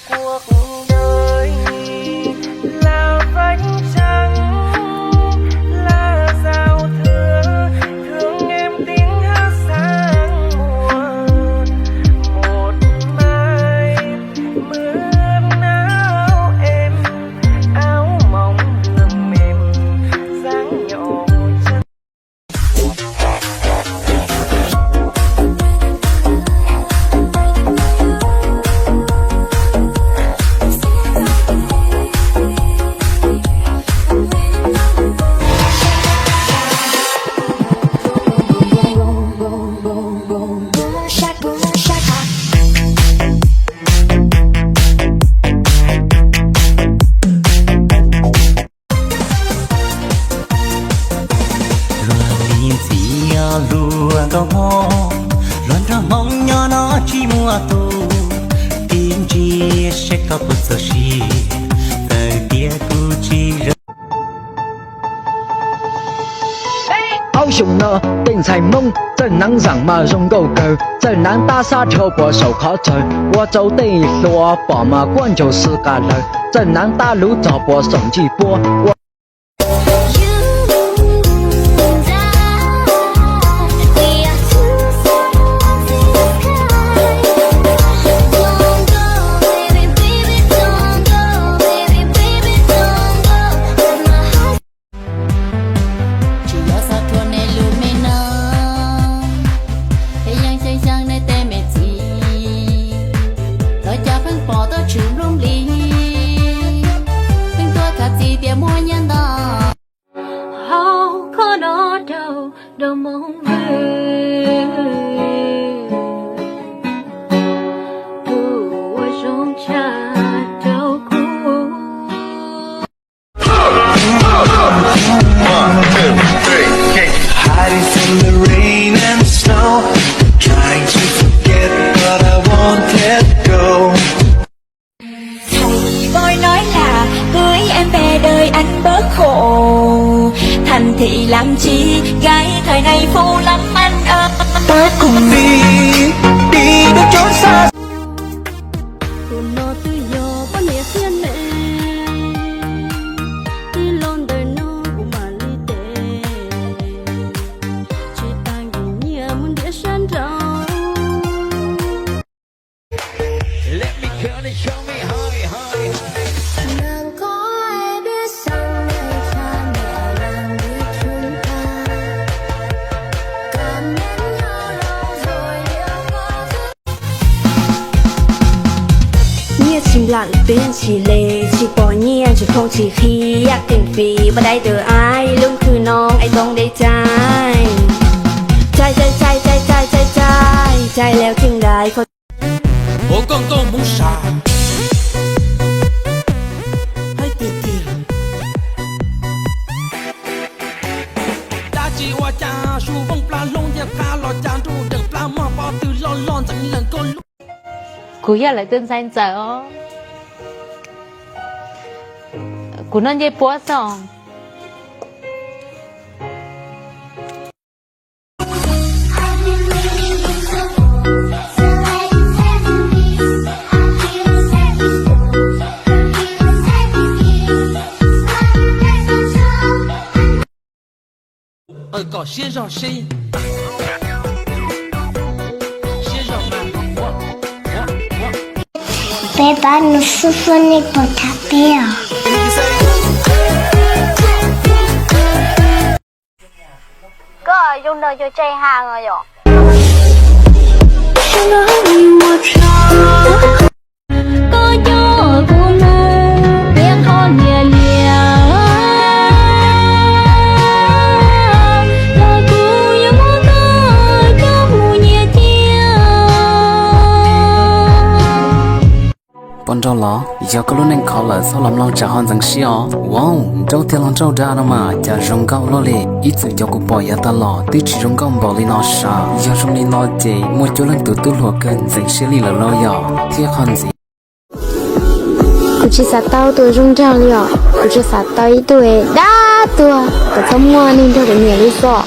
cuộc đời là vánh trăng, là giao thừa thương em tiếng hát sáng mùa. Một mai mưa áo em, áo mỏng đường mềm dáng nhỏ chân. Lùa câu hò loan ra mong nhỏ nó chỉ mua tu tin chi sẽ có bút sơ chi thời tiết cu chi ao熊呢，定在梦，正南上嘛容够够，正南打沙球不手靠头，我走的是我爸妈管就是个人，正南打路找不手机播。đâu mong về tu ở trong cha đau khổ. 1, 2, 3, hiding from the rain and snow, trying to forget but I won't let go. Thầy voi nói là cưới em về đời anh bớt khổ, thành thị làm chi gái thời này phô lắm anh ơi. Ta cùng đi đến chốn xa. Chim lặng tiếng chỉ lệ chỉ bỏ nhiên chỉ không chỉ khi ác tình vì và đây từ ai luôn cứ non aiต้องได้ใจใจแล้วจึงได้พอ我刚刚梦傻ให้เตี้ย大จีว่าจะชูบงปลาลงเย็บปลาหลอดจานดูเด็กปลาหม้อปอตื่นร้อนจังหลังก้นcú giờ lại tương danh sợ cú nên dây búa xong có xế rõ xế Beba no sufone potapea. Có dùng đời cho chơi hàng rồi ạ. có gió của mơ tiếng ho lìa lìa là cô như muốn ta cho mù nhẹ chia bọn trâu lỏ giờ có lúc nên khó là sau làm lòng trả hòn rằng xíu wow trâu theo lòng trâu ra đó mà chả rong cao lo lệ ít sự cho cuộc bỏ ya ta lỏ tí chỉ rong cao bỏ lên nó sa giờ rong lên nó chê một chỗ lần từ tu lùa cơn dành xí lì là lo nhỏ thiết hòn gì Cô chỉ sát tao tôi rung trao liọ, cô chỉ sát tao ý tôi đá tôi, có xong mua nên tôi phải nhảy đi sợ.